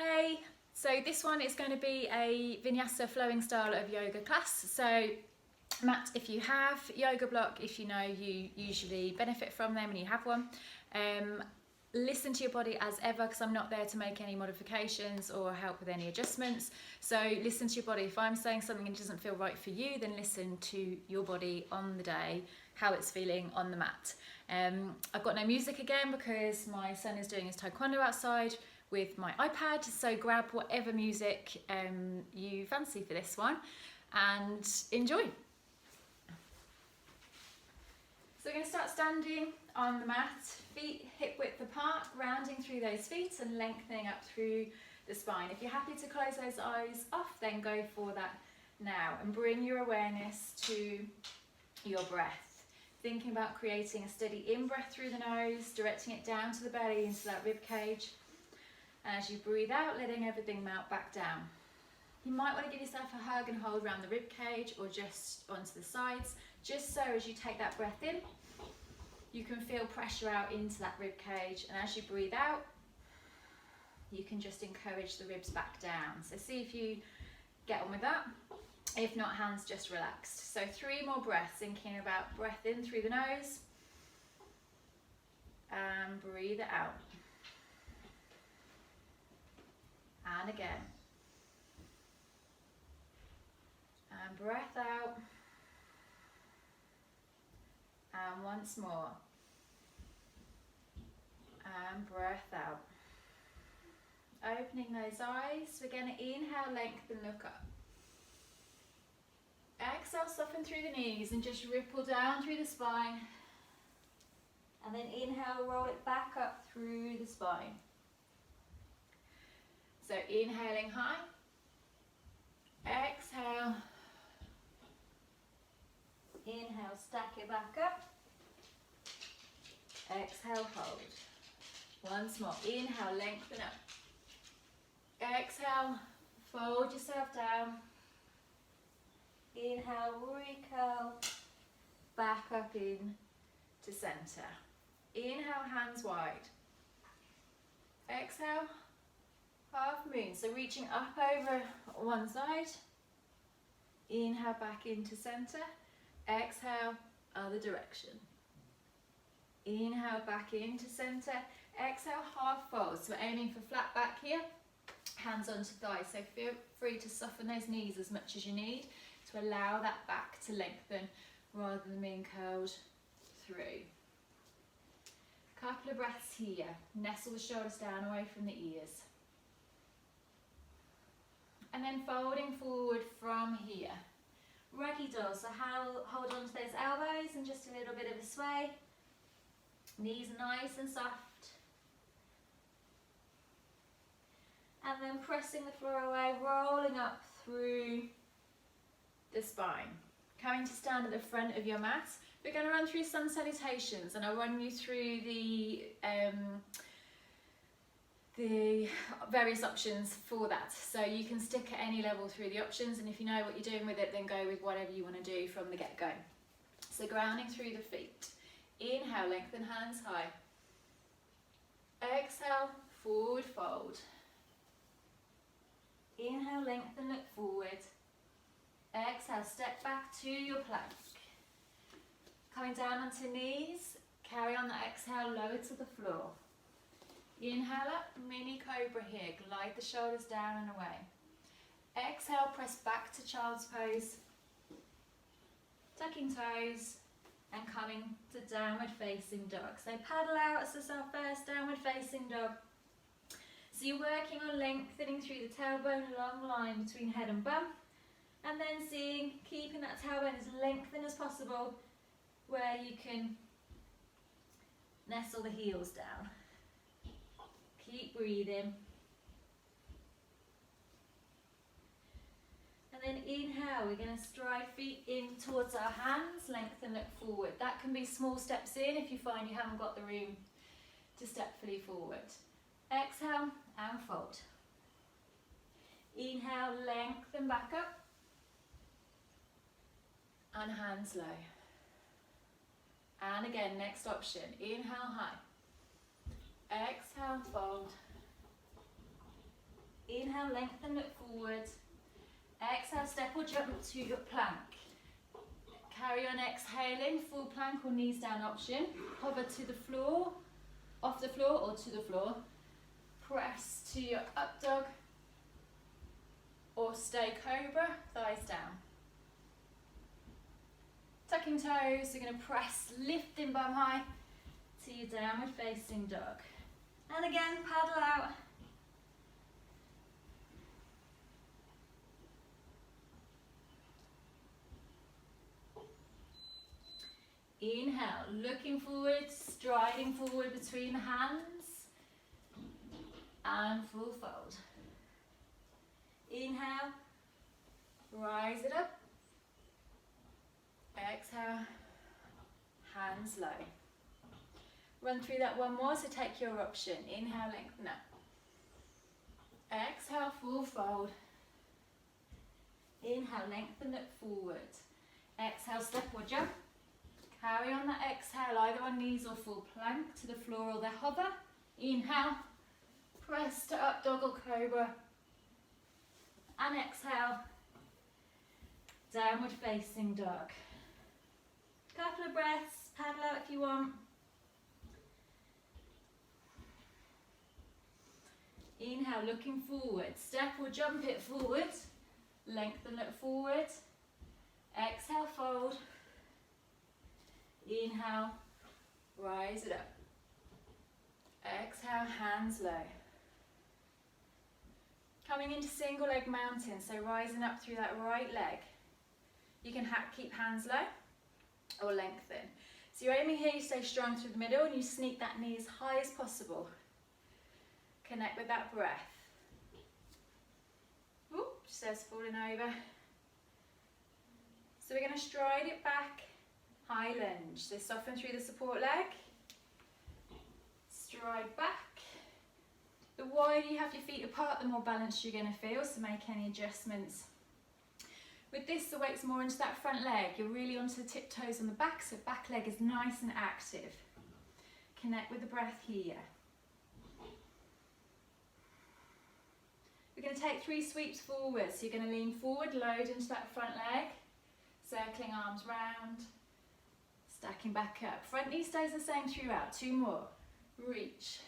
Hey, so this one is going to be a Vinyasa flowing style of yoga class. So mat if you have, yoga block if you know you usually benefit from them and you have one. Listen to your body as ever, because I'm not there to make any modifications or help with any adjustments. So listen to your body. If I'm saying something and it doesn't feel right for you, then listen to your body on the day, how it's feeling on the mat. I've got no music again because my son is doing his taekwondo outside with my iPad, so grab whatever music you fancy for this one and enjoy. So we're going to start standing on the mat, feet hip width apart, rounding through those feet and lengthening up through the spine. If you're happy to close those eyes off, then go for that now and bring your awareness to your breath. Thinking about creating a steady in-breath through the nose, directing it down to the belly, into that rib cage. And as you breathe out, letting everything melt back down. You might want to give yourself a hug and hold around the rib cage or just onto the sides, just so as you take that breath in, you can feel pressure out into that rib cage, and as you breathe out, you can just encourage the ribs back down. So see if you get on with that. If not, hands just relaxed. So 3 more breaths, thinking about breath in through the nose and breathe it out. And again. And breath out. And once more. And breath out. Opening those eyes. We're going to inhale, lengthen, look up. Exhale, soften through the knees and just ripple down through the spine. And then inhale, roll it back up through the spine. So inhaling high. Exhale. Inhale, stack it back up. Exhale, hold. Once more. Inhale, lengthen up. Exhale, fold yourself down. Inhale, recurl. Back up in to center. Inhale, hands wide. Exhale, half moon. So reaching up over one side. Inhale, back into center. Exhale, other direction. Inhale, back into center. Exhale, half fold. So we're aiming for flat back here. Hands onto thighs. So feel free to soften those knees as much as you need to allow that back to lengthen rather than being curled through. Couple of breaths here. Nestle the shoulders down away from the ears. And then folding forward from here. Ragdoll, so hold on to those elbows and just a little bit of a sway. Knees nice and soft. And then pressing the floor away, rolling up through the spine. Coming to stand at the front of your mat. We're going to run through sun salutations, and I'll run you through the various options for that. So you can stick at any level through the options, and if you know what you're doing with it, then go with whatever you want to do from the get-go. So grounding through the feet. Inhale, lengthen hands high. Exhale, forward fold. Inhale, lengthen, look forward. Exhale, step back to your plank. Coming down onto knees, carry on the exhale, lower to the floor. Inhale up, mini cobra here, glide the shoulders down and away. Exhale, press back to child's pose. Tucking toes and coming to downward facing dog. So paddle out as our first downward facing dog. So you're working on lengthening through the tailbone, long line between head and bum. And then keeping that tailbone as lengthened as possible, where you can nestle the heels down. Keep breathing. And then inhale, we're going to stride feet in towards our hands, lengthen, look forward. That can be small steps in if you find you haven't got the room to step fully forward. Exhale and fold. Inhale, lengthen back up. And hands low. And again, next option. Inhale high. Exhale, fold. Inhale, lengthen, look forward. Exhale, step or jump to your plank. Carry on exhaling, full plank or knees down option. Hover to the floor, off the floor or to the floor. Press to your up dog or stay cobra, thighs down. Tucking toes, you're going to press, lifting bum high to your downward facing dog. And again, paddle out. Inhale, looking forward, striding forward between the hands, and full fold. Inhale, rise it up. Exhale, hands low. Run through that one more, so take your option. Inhale, lengthen up. Exhale, full fold. Inhale, lengthen, look forward. Exhale, step or jump. Carry on that exhale, either on knees or full plank to the floor or the hover. Inhale, press to up dog or cobra. And exhale, downward facing dog. Couple of breaths, paddle out if you want. Inhale, looking forward. Step or jump it forward. Lengthen, look forward. Exhale, fold. Inhale, rise it up. Exhale, hands low. Coming into single leg mountain, so rising up through that right leg. You can keep hands low or lengthen. So you're aiming here, you stay strong through the middle and you sneak that knee as high as possible. Connect with that breath. Ooh, says falling over. So we're going to stride it back, high lunge. So soften through the support leg. Stride back. The wider you have your feet apart, the more balanced you're going to feel, so make any adjustments. With this, the weight's more into that front leg. You're really onto the tiptoes on the back, so back leg is nice and active. Connect with the breath here. We're going to take 3 sweeps forward, so you're going to lean forward, load into that front leg, circling arms round, stacking back up. Front knee stays the same throughout. 2 more. Reach.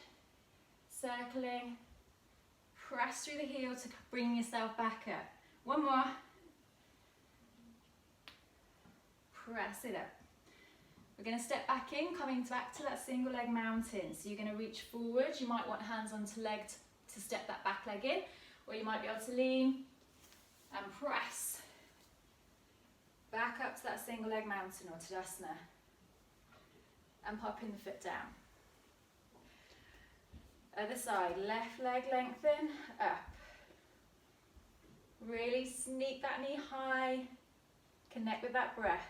Circling, press through the heel to bring yourself back up. 1 more. Press it up. We're going to step back in, coming back to that single leg mountain. So you're going to reach forward. You might want hands onto leg to step that back leg in, or you might be able to lean and press back up to that single leg mountain or Tadasana and popping the foot down. Other side, left leg lengthen, up. Really sneak that knee high, connect with that breath.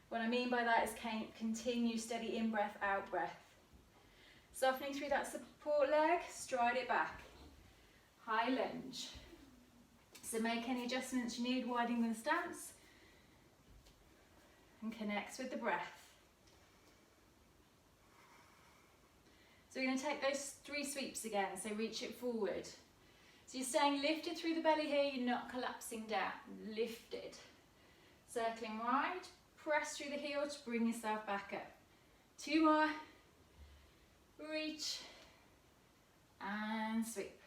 What I mean by that is continue steady in breath, out breath. Softening through that support leg, stride it back. High lunge. So make any adjustments you need, widening the stance, and connect with the breath. So we're going to take those 3 sweeps again, so reach it forward. So you're staying lifted through the belly here, you're not collapsing down, lifted. Circling wide, press through the heel to bring yourself back up. 2 more, reach, and sweep.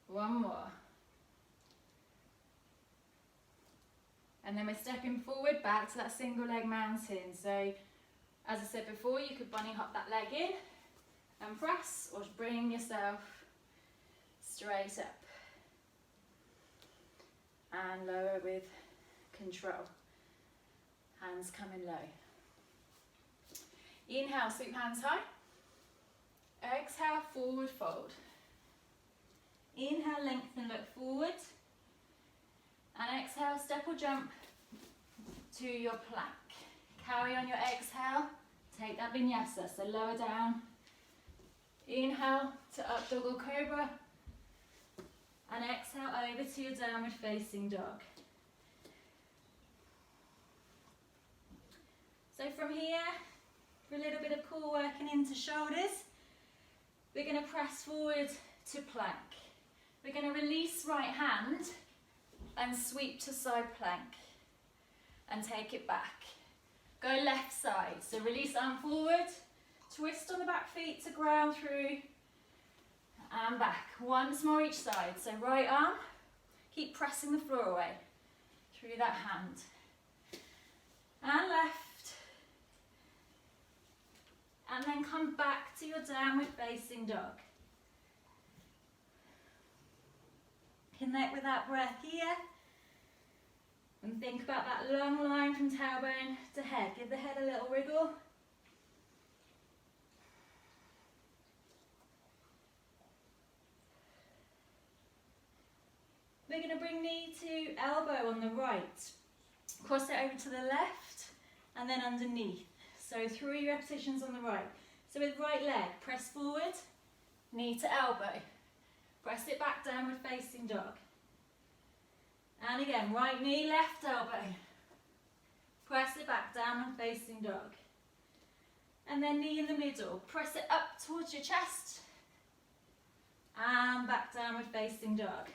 1 more. And then we're stepping forward back to that single leg mountain. So as I said before, you could bunny hop that leg in and press, or bring yourself straight up and lower with control. Hands coming low. Inhale, sweep hands high. Exhale, forward fold. Inhale, lengthen, look forward. And exhale, step or jump to your plank. Carry on your exhale, take that vinyasa, so lower down. Inhale to up dog or cobra. And exhale over to your downward facing dog. So from here, for a little bit of core working into shoulders, we're going to press forward to plank. We're going to release right hand and sweep to side plank and take it back. Go left side, so release arm forward, twist on the back feet to ground through and back. Once more each side, so right arm, keep pressing the floor away through that hand. And left. And then come back to your downward facing dog. Connect with that breath here. And think about that long line from tailbone to head. Give the head a little wriggle. We're going to bring knee to elbow on the right. Cross it over to the left and then underneath. So 3 repetitions on the right. So with right leg, press forward, knee to elbow. Press it back, downward facing dog. And again, right knee, left elbow. Press it back, downward facing dog. And then knee in the middle. Press it up towards your chest. And back, downward facing dog.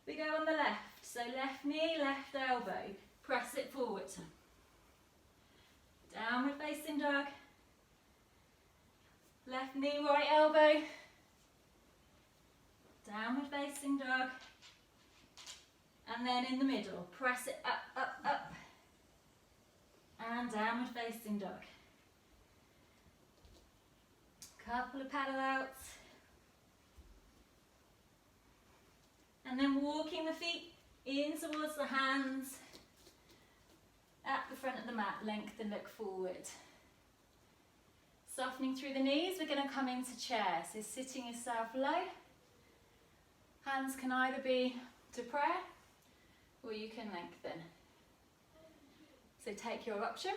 We go on the left. So left knee, left elbow. Press it forward. Downward facing dog. Left knee, right elbow. Downward facing dog. And then in the middle, press it up, up, up. And downward facing dog. Couple of paddle outs. And then walking the feet in towards the hands. At the front of the mat, lengthen, look forward. Softening through the knees, we're going to come into chair. So sitting yourself low. Hands can either be to prayer or you can lengthen. So take your option.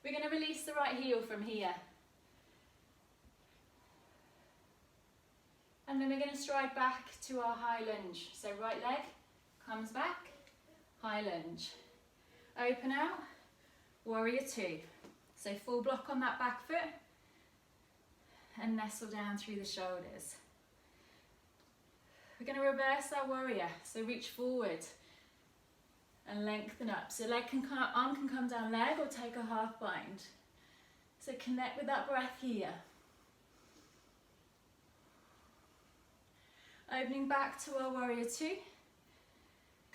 We're going to release the right heel from here. And then we're going to stride back to our high lunge. So right leg comes back, high lunge. Open out, warrior 2. So full block on that back foot and nestle down through the shoulders. We're going to reverse our warrior, so reach forward and lengthen up. So arm can come down leg or take a half bind. So connect with that breath here. Opening back to our warrior 2.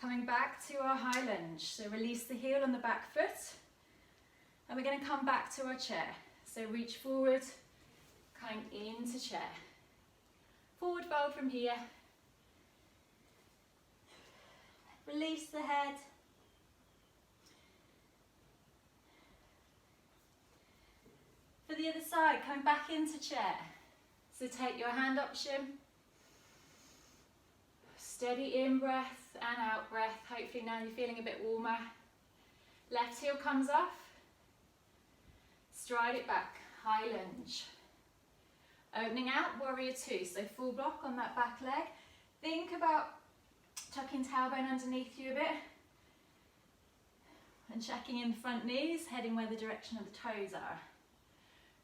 Coming back to our high lunge. So release the heel on the back foot. And we're going to come back to our chair. So reach forward, coming into chair. Forward fold from here. Release the head. For the other side, come back into chair. So take your hand option. Steady in breath and out breath. Hopefully now you're feeling a bit warmer. Left heel comes off. Stride it back, high lunge. Opening out, warrior 2. So full block on that back leg. Think about tucking tailbone underneath you a bit. And checking in the front knees, heading where the direction of the toes are.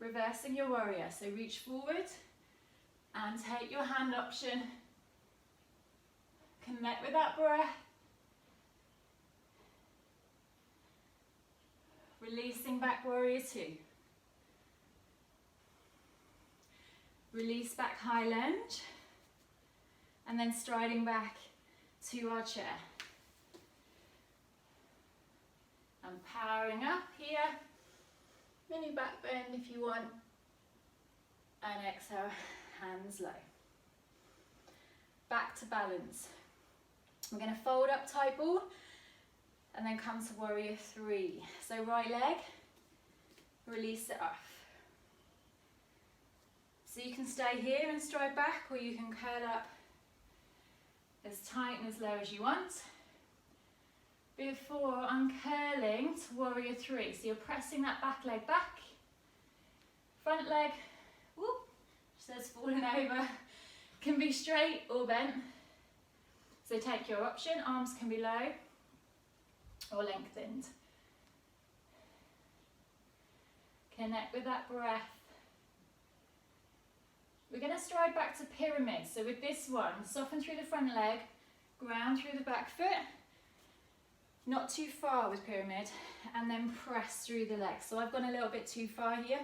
Reversing your warrior, so reach forward and take your hand option. Connect with that breath. Releasing back, warrior 2. Release back, high lunge. And then striding back to our chair. And powering up here. Mini back bend if you want. And exhale, hands low. Back to balance. We're going to fold up tight ball and then come to warrior 3. So right leg, release it off. So you can stay here and stride back, or you can curl up as tight and as low as you want. Before uncurling to warrior 3. So you're pressing that back leg back. Front leg, whoop, says falling over, can be straight or bent. So take your option. Arms can be low or lengthened. Connect with that breath. We're going to stride back to pyramid. So with this one, soften through the front leg, ground through the back foot, not too far with pyramid, and then press through the legs. So I've gone a little bit too far here,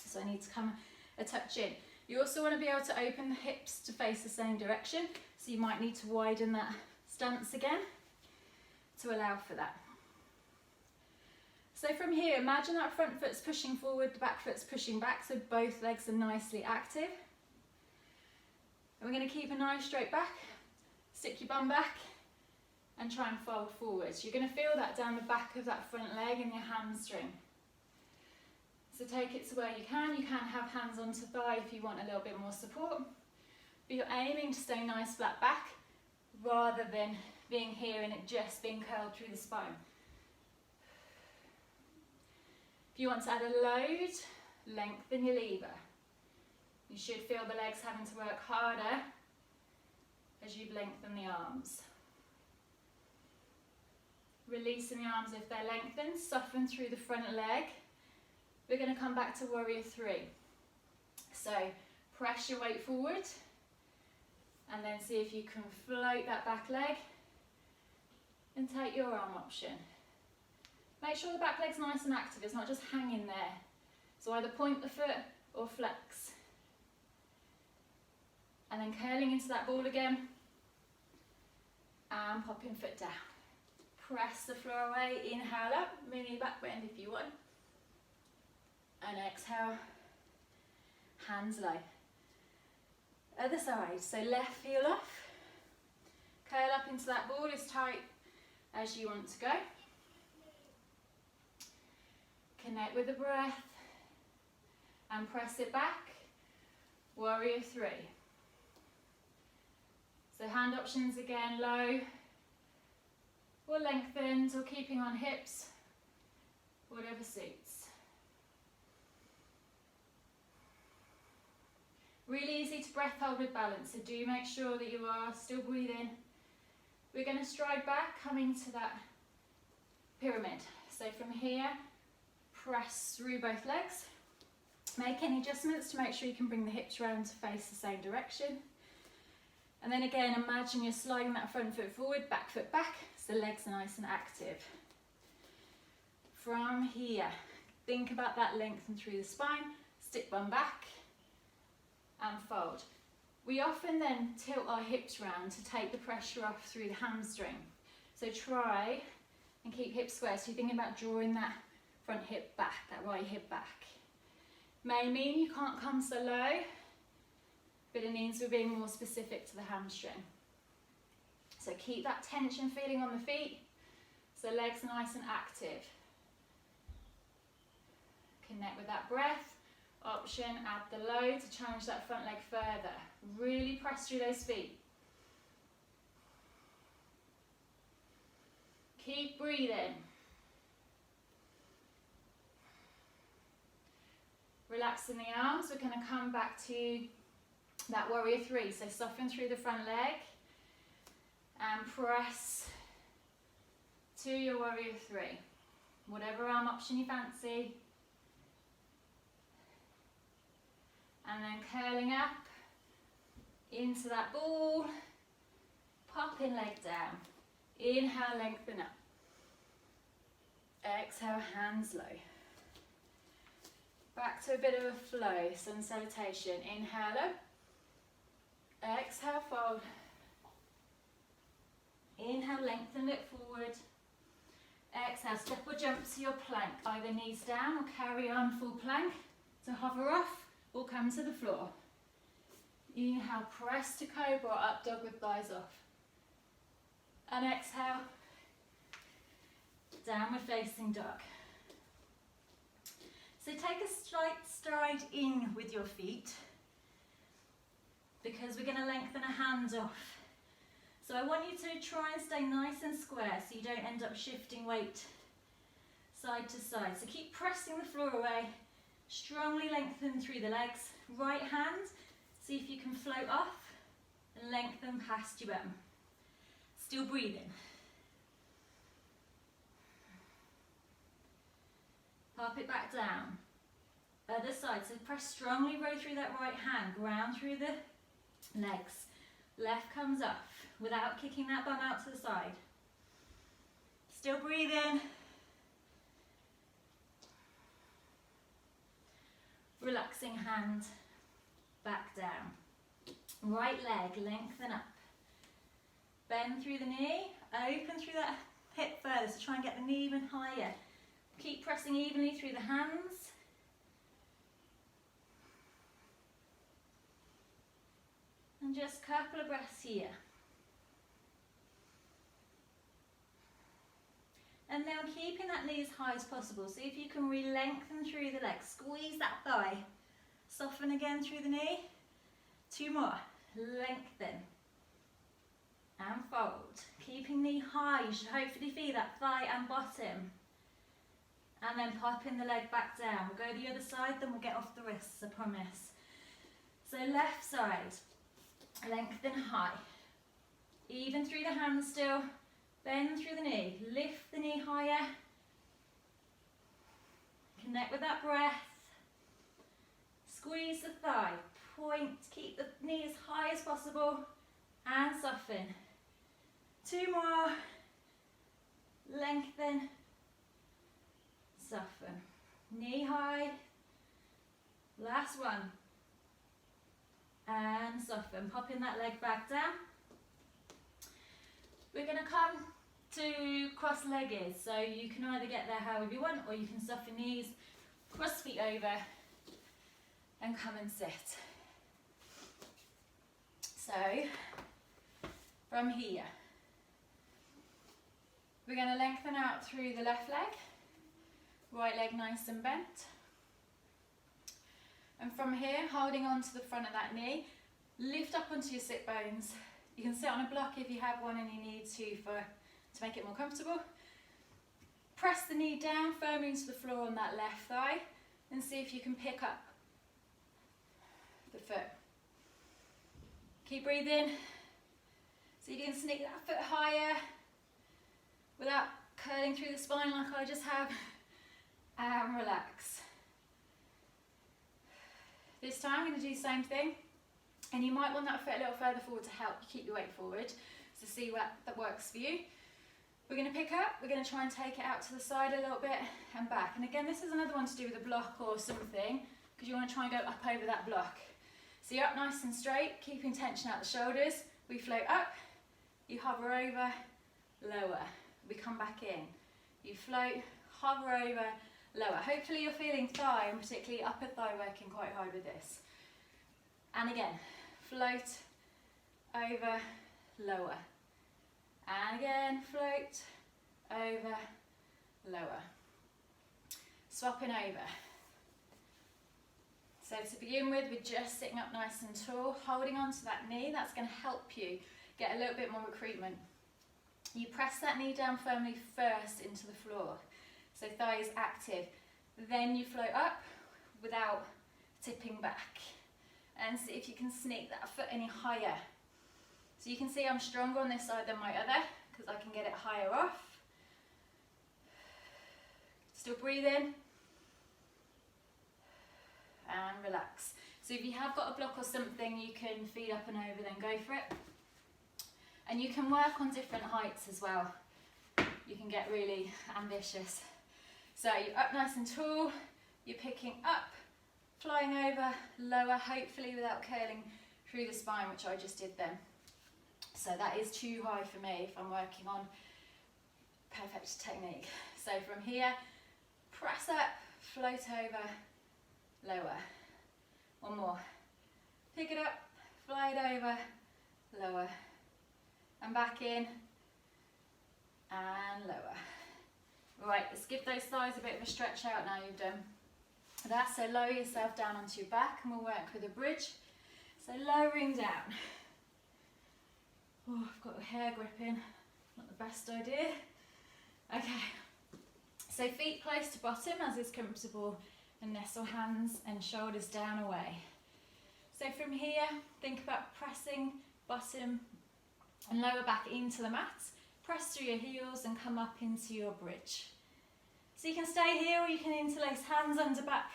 so I need to come a touch in. You also want to be able to open the hips to face the same direction, so you might need to widen that stance again to allow for that. So from here, imagine that front foot's pushing forward, the back foot's pushing back, so both legs are nicely active. And we're going to keep a nice straight back, stick your bum back, and try and fold forwards. You're going to feel that down the back of that front leg and your hamstring. So take it to where you can. You can have hands onto thigh if you want a little bit more support. But you're aiming to stay nice flat back rather than being here and it just being curled through the spine. If you want to add a load, lengthen your lever. You should feel the legs having to work harder as you lengthen the arms. Releasing the arms if they're lengthened, soften through the front leg. We're going to come back to warrior three. So press your weight forward and then see if you can float that back leg and take your arm option. Make sure the back leg's nice and active, it's not just hanging there. So either point the foot or flex. And then curling into that ball again and popping foot down. Press the floor away, inhale up, mini back bend if you want. And exhale, hands low. Other side, so left heel off. Curl up into that ball as tight as you want to go. Connect with the breath and press it back. Warrior three. So hand options again, low or lengthened or keeping on hips, whatever suits. Really easy to breath hold with balance, so do make sure that you are still breathing. We're going to stride back, coming to that pyramid. So from here, press through both legs. Make any adjustments to make sure you can bring the hips round to face the same direction. And then again, imagine you're sliding that front foot forward, back foot back, so the legs are nice and active. From here, think about that lengthen through the spine, stick bum back and fold. We often then tilt our hips round to take the pressure off through the hamstring. So try and keep hips square. So you're thinking about drawing that front hip back, that right hip back. May mean you can't come so low, but it means we're being more specific to the hamstring. So keep that tension feeling on the feet, so legs nice and active. Connect with that breath. Option, add the load to challenge that front leg further. Really press through those feet. Keep breathing. Relaxing the arms, we're going to come back to that warrior three. So soften through the front leg and press to your warrior three. Whatever arm option you fancy. And then curling up into that ball, popping leg down. Inhale, lengthen up. Exhale, hands low. Back to a bit of a flow, sun salutation. Inhale up. Exhale, fold. Inhale, lengthen it forward. Exhale, step or jump to your plank. Either knees down or carry on full plank to hover off. Or come to the floor. Inhale, press to cobra or up dog with thighs off. And exhale, downward facing dog. So take a slight stride in with your feet because we're going to lengthen a hand off. So I want you to try and stay nice and square so you don't end up shifting weight side to side. So keep pressing the floor away. Strongly lengthen through the legs. Right hand, see if you can float off and lengthen past your bum. Still breathing. Pop it back down. Other side, so press strongly, row through that right hand, ground through the legs. Left comes up without kicking that bum out to the side. Still breathing. Relaxing hand back down. Right leg, lengthen up. Bend through the knee, open through that hip further, so try and get the knee even higher. Keep pressing evenly through the hands. And just a couple of breaths here. And then keeping that knee as high as possible. See if you can re-lengthen through the legs. Squeeze that thigh. Soften again through the knee. 2 more. Lengthen. And fold. Keeping knee high. You should hopefully feel that thigh and bottom. And then popping the leg back down. We'll go the other side, then we'll get off the wrists, I promise. So left side. Lengthen high. Even through the hands still. Bend through the knee, lift the knee higher, connect with that breath, squeeze the thigh, point, keep the knee as high as possible, and soften. 2 more, lengthen, soften, knee high, last one, and soften, popping that leg back down. We're going to come to cross-legged, so you can either get there however you want, or you can soften knees, cross feet over, and come and sit. So, from here, we're going to lengthen out through the left leg, right leg nice and bent. And from here, holding on to the front of that knee, lift up onto your sit bones. You can sit on a block if you have one and you need to make it more comfortable. Press the knee down firmly into the floor on that left thigh and see if you can pick up the foot. Keep breathing. So you can sneak that foot higher without curling through the spine like I just have, and relax. This time I'm going to do the same thing. And you might want that foot a little further forward to help you keep your weight forward, to see what that works for you. We're going to pick up, we're going to try and take it out to the side a little bit and back. And again, this is another one to do with a block or something, because you want to try and go up over that block. So you're up nice and straight, keeping tension out the shoulders. We float up, you hover over, lower. We come back in. You float, hover over, lower. Hopefully you're feeling thigh, and particularly upper thigh, working quite hard with this. And again, float, over, lower. And again, float, over, lower. Swapping over. So to begin with, we're just sitting up nice and tall, holding onto that knee. That's going to help you get a little bit more recruitment. You press that knee down firmly first into the floor, so thigh is active. Then you float up without tipping back. And see if you can sneak that foot any higher. So you can see I'm stronger on this side than my other, because I can get it higher off. Still breathing. And relax. So if you have got a block or something you can feed up and over, then go for it. And you can work on different heights as well. You can get really ambitious. So you're up nice and tall, you're picking up, flying over, lower, hopefully without curling through the spine, which I just did then. So that is too high for me if I'm working on perfect technique. So from here, press up, float over, lower. One more. Pick it up, fly it over, lower. And back in, and lower. Right, let's give those thighs a bit of a stretch out now you've done that. So lower yourself down onto your back, and we'll work with a bridge. So lowering down. Oh, I've got a hair gripping, not the best idea. Okay, so feet close to bottom as is comfortable, and nestle hands and shoulders down away. So from here, think about pressing bottom and lower back into the mat. Press through your heels and come up into your bridge. So you can stay here, or you can interlace hands under back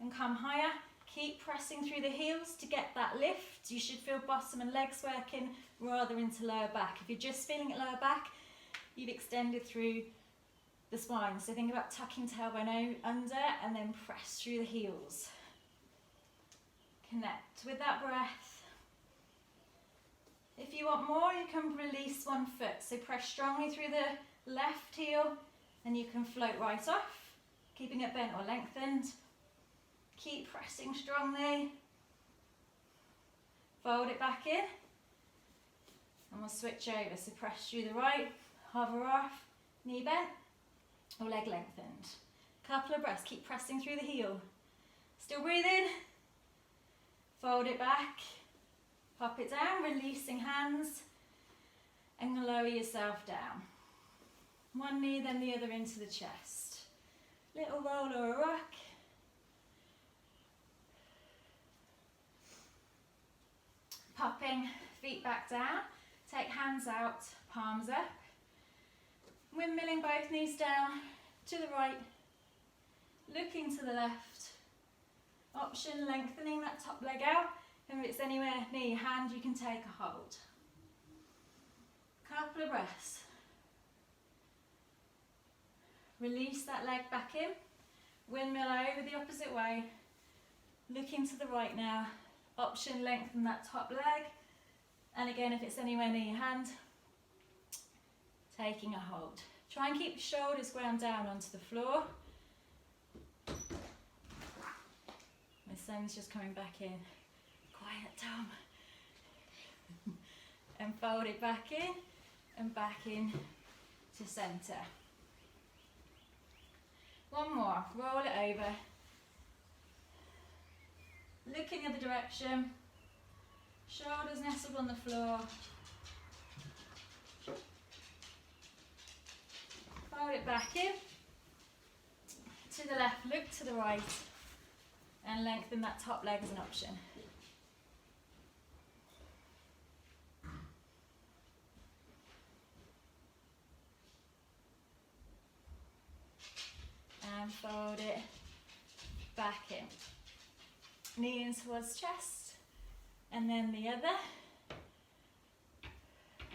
and come higher. Keep pressing through the heels to get that lift. You should feel bottom and legs working rather into lower back. If you're just feeling it lower back, you've extended through the spine. So think about tucking tailbone under and then press through the heels. Connect with that breath. If you want more, you can release one foot. So press strongly through the left heel and you can float right off, keeping it bent or lengthened. Keep pressing strongly. Fold it back in. And we'll switch over. So press through the right, hover off, knee bent or leg lengthened. Couple of breaths, keep pressing through the heel. Still breathing. Fold it back, pop it down, releasing hands, and lower yourself down. One knee, then the other into the chest. Little roll or a rock. Popping feet back down, take hands out, palms up. Windmilling both knees down to the right, looking to the left. Option, lengthening that top leg out, and if it's anywhere near your hand, you can take a hold. Couple of breaths. Release that leg back in, windmill over the opposite way, looking to the right now. Option, lengthen that top leg, and again, if it's anywhere near your hand, taking a hold. Try and keep the shoulders ground down onto the floor. My son's just coming back in. Quiet, Tom. And fold it back in and back in to centre. One more, roll it over. Looking at the direction, shoulders nestled on the floor. Fold it back in. To the left, look to the right, and lengthen that top leg as an option. And fold it back in. Knee in towards chest, and then the other.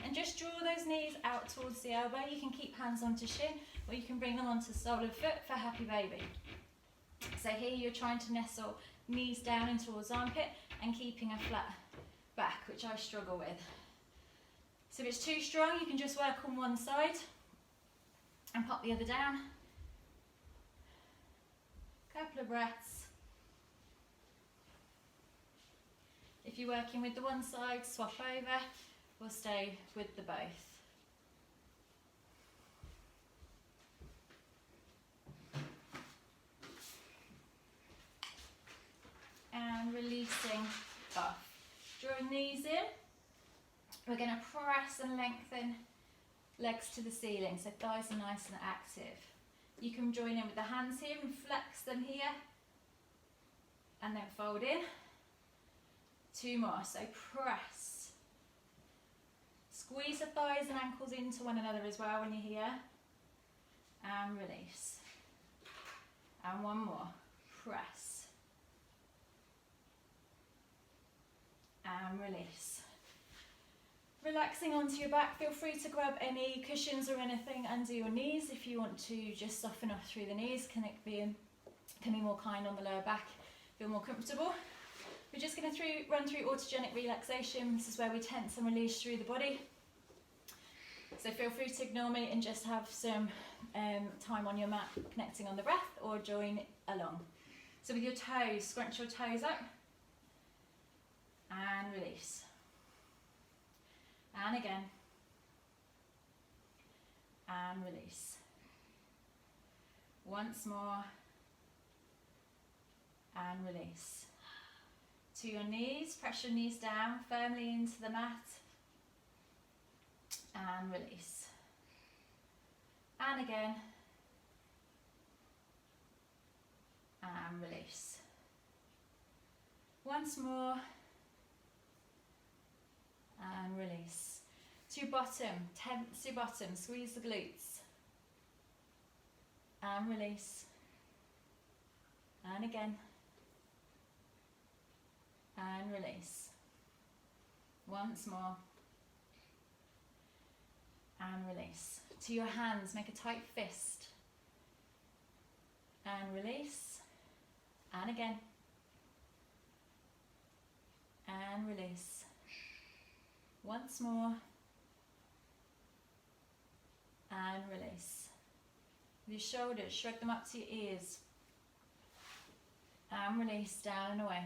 And just draw those knees out towards the elbow. You can keep hands onto shin, or you can bring them onto sole of foot for happy baby. So here you're trying to nestle knees down in towards armpit and keeping a flat back, which I struggle with. So if it's too strong, you can just work on one side and pop the other down. Couple of breaths. If you're working with the one side, swap over or stay with the both. And releasing off. Drawing knees in. We're going to press and lengthen legs to the ceiling, so thighs are nice and active. You can join in with the hands here and flex them here, and then fold in. Two more, so press. Squeeze the thighs and ankles into one another as well when you're here, and release. And one more, press. And release. Relaxing onto your back, feel free to grab any cushions or anything under your knees if you want to just soften off through the knees. Can be more kind on the lower back, feel more comfortable. We're just going to run through autogenic relaxation. This is where we tense and release through the body. So feel free to ignore me and just have some time on your mat connecting on the breath, or join along. So with your toes, scrunch your toes up and release. And again. And release. Once more. And release. To your knees, press your knees down firmly into the mat. And release. And again. And release. Once more. And release. To bottom, tense your bottom, squeeze the glutes. And release. And again. and release. Once more, and release. To your hands, make a tight fist, and release, and again, and release. Once more, and release. With your shoulders, shrug them up to your ears, and release, down and away.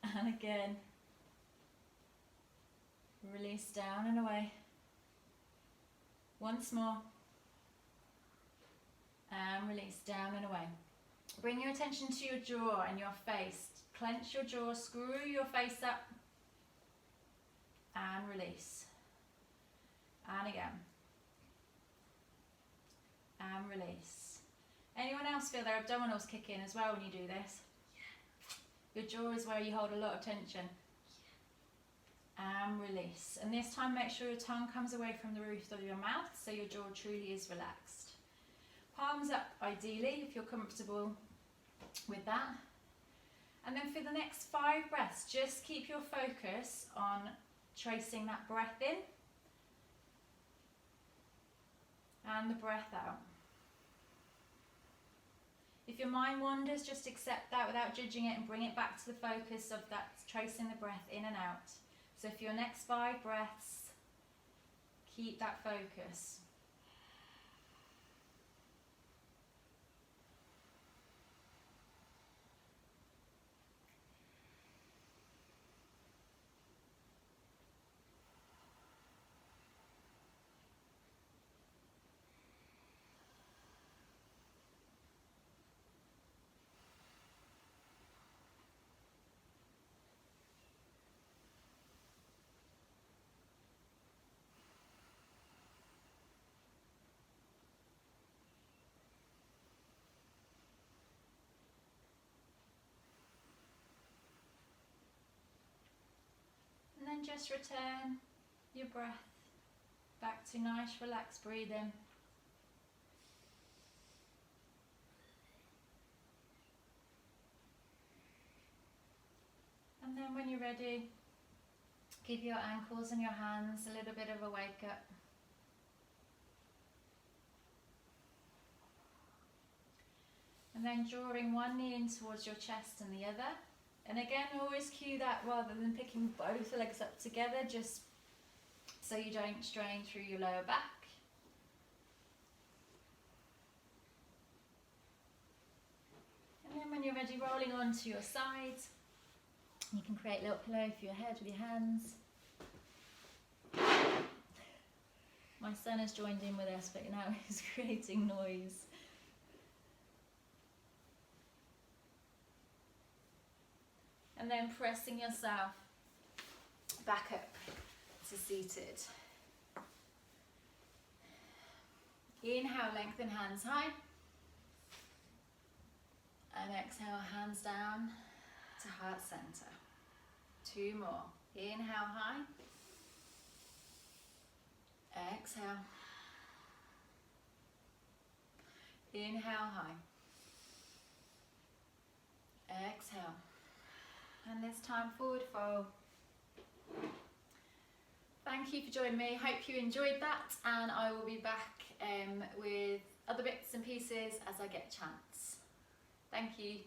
And again, release, down and away. Once more, and release, down and away. Bring your attention to your jaw and your face. Clench your jaw, screw your face up, and release. And again, and release. Anyone else feel their abdominals kick in as well when you do this? Your jaw is where you hold a lot of tension. And release. And this time make sure your tongue comes away from the roof of your mouth so your jaw truly is relaxed. Palms up ideally if you're comfortable with that. And then for the next 5 breaths, just keep your focus on tracing that breath in and the breath out. If your mind wanders, just accept that without judging it and bring it back to the focus of that tracing the breath in and out. So for your next 5 breaths, keep that focus. And then just return your breath back to nice relaxed breathing. And then when you're ready, give your ankles and your hands a little bit of a wake up. And then drawing one knee in towards your chest and the other. And again, always cue that rather than picking both legs up together, just so you don't strain through your lower back. And then when you're ready, rolling onto your side. You can create a little pillow for your head with your hands. My son has joined in with us, but now he's creating noise. And then pressing yourself back up to seated. Inhale, lengthen hands high. And exhale, hands down to heart center. 2 more. Inhale high. Exhale. Inhale high. Exhale. And this time forward fold. Thank you for joining me. Hope you enjoyed that, and I will be back with other bits and pieces as I get a chance. Thank you.